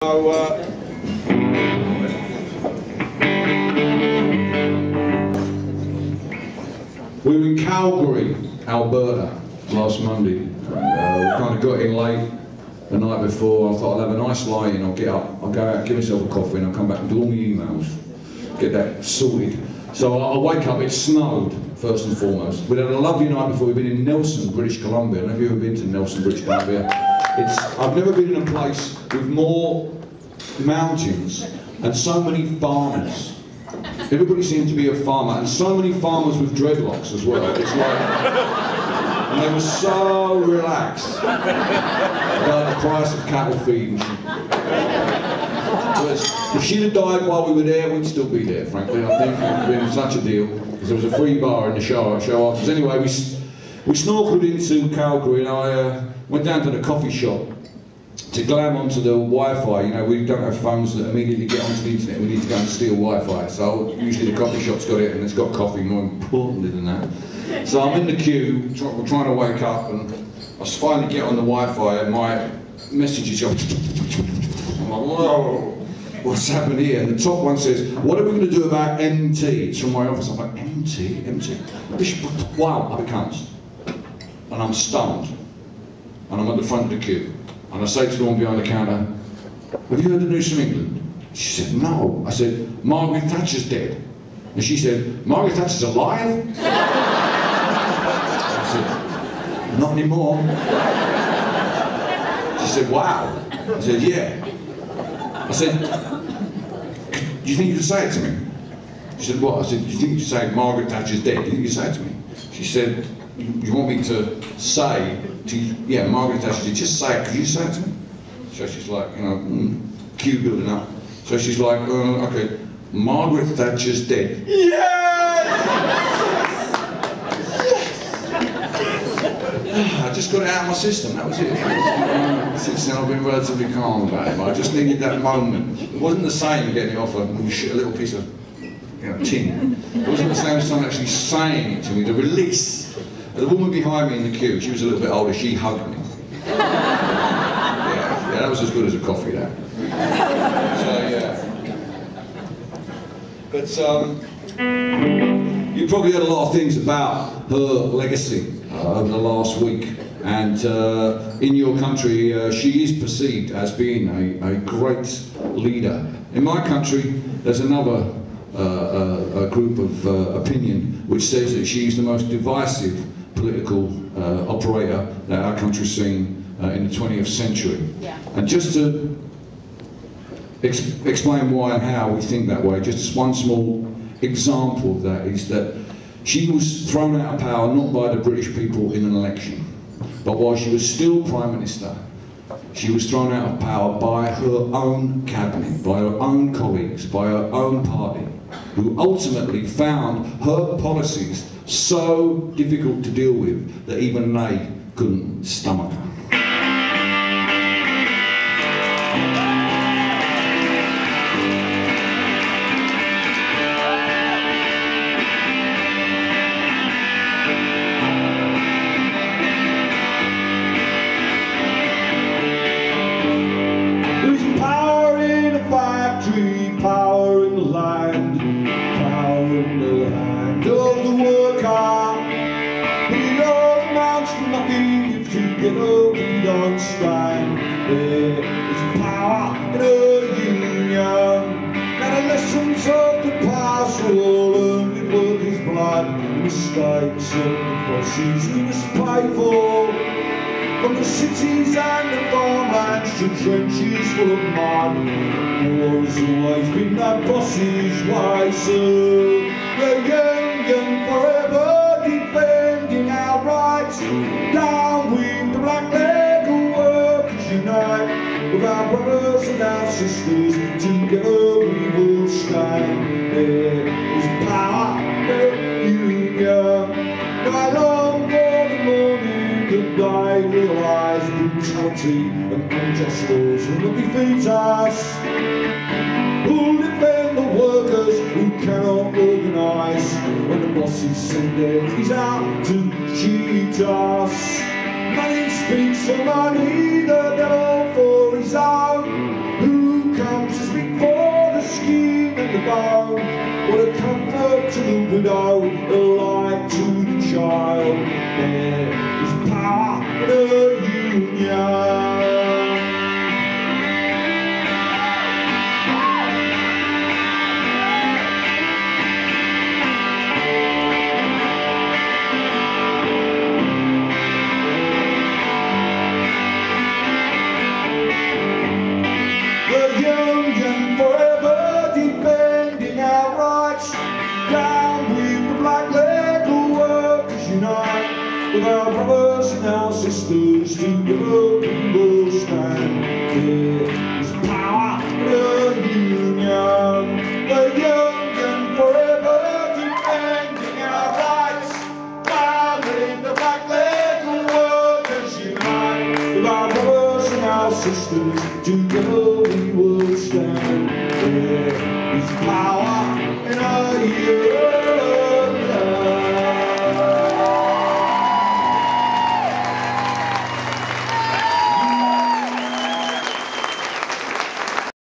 So, we were in Calgary, Alberta, last Monday. We kind of got in late the night before. I thought I'll have a nice lie-in, I'll get up, I'll go out, give myself a coffee, and I'll come back and do all my emails, get that sorted. So I wake up, it snowed, first and foremost. We'd had a lovely night before. We've been in Nelson, British Columbia. Have you ever been to Nelson, British Columbia? I've never been in a place with more mountains and so many farmers. Everybody seemed to be a farmer, and so many farmers with dreadlocks as well. It's like, and they were so relaxed about the price of cattle feed. If she'd have died while we were there, we'd still be there, frankly. I think it would have been such a deal, because there was a free bar in the show afterwards. Anyway, we snorkeled into Calgary, and I went down to the coffee shop to glam onto the Wi-Fi. You know, we don't have phones that immediately get onto the internet. We need to go and steal Wi-Fi. So usually the coffee shop's got it, and it's got coffee, more importantly than that. So I'm in the queue, we're trying to wake up, and I finally get on the Wi-Fi, and my messages go. I'm like, whoa, what's happened here? And the top one says, what are we going to do about MT? It's from my office. I'm like, MT? Wow, up it comes. And I'm stunned. And I'm at the front of the queue. And I say to the one behind the counter, have you heard the news from England? She said, no. I said, Margaret Thatcher's dead. And she said, Margaret Thatcher's alive? I said, not anymore. She said, wow. I said, yeah. I said, do you think you could say it to me? She said, what? I said, do you think you could say Margaret Thatcher's dead? Do you think you could say it to me? She said, you want me to say to you, yeah, Margaret Thatcher, just say it, could you say it to me? So she's like, you know, queue building up. So she's like, okay, Margaret Thatcher's dead. Yes! I just got it out of my system, that was it. Since then I've been relatively calm about it, but I just needed that moment. It wasn't the same getting it off a little piece of tin. It wasn't the same as someone actually saying it to me, the release. The woman behind me in the queue, she was a little bit older, she hugged me. Yeah, that was as good as a coffee, that. So, yeah. But, you probably heard a lot of things about her legacy over the last week. And in your country, she is perceived as being a great leader. In my country, there's another a group of opinion which says that she's the most divisive political operator that our country's seen in the 20th century. Yeah. And just to explain why and how we think that way, just one small example of that is that she was thrown out of power not by the British people in an election, but while she was still Prime Minister, she was thrown out of power by her own cabinet, by her own colleagues, by her own party, who ultimately found her policies so difficult to deal with that even they couldn't stomach her. There's power in the factory, power in the land, power in the hand of the worker. But it all amounts to nothing if together we don't stand. There is power in a union, and the lessons of the past are all learned in workers' blood. Mistakes of the bosses we must pay for. From the cities and the farmlands to trenches full of mud, war has always been that boss's way, so we're young forever, defending our rights. Down with the black leg of workers unite, with our brothers and our sisters, together we will stand. There is power in the union, no long for the morning, the day realize brutality and unjust laws will not defeat us. Who'll defend the workers who cannot organise when the bosses send their keys out to cheat us? Money speaks for money, the devil for his own. Who home. What a comfort to the widow, a light to the child. There is power in a union. The union forever defending our rights. Down with the black label workers unite. With our brothers and our sisters together we will stand. There is power in the union. The union forever defending our rights. Down with the black label workers unite. With our brothers and our sisters together we will stand. There is power in our union.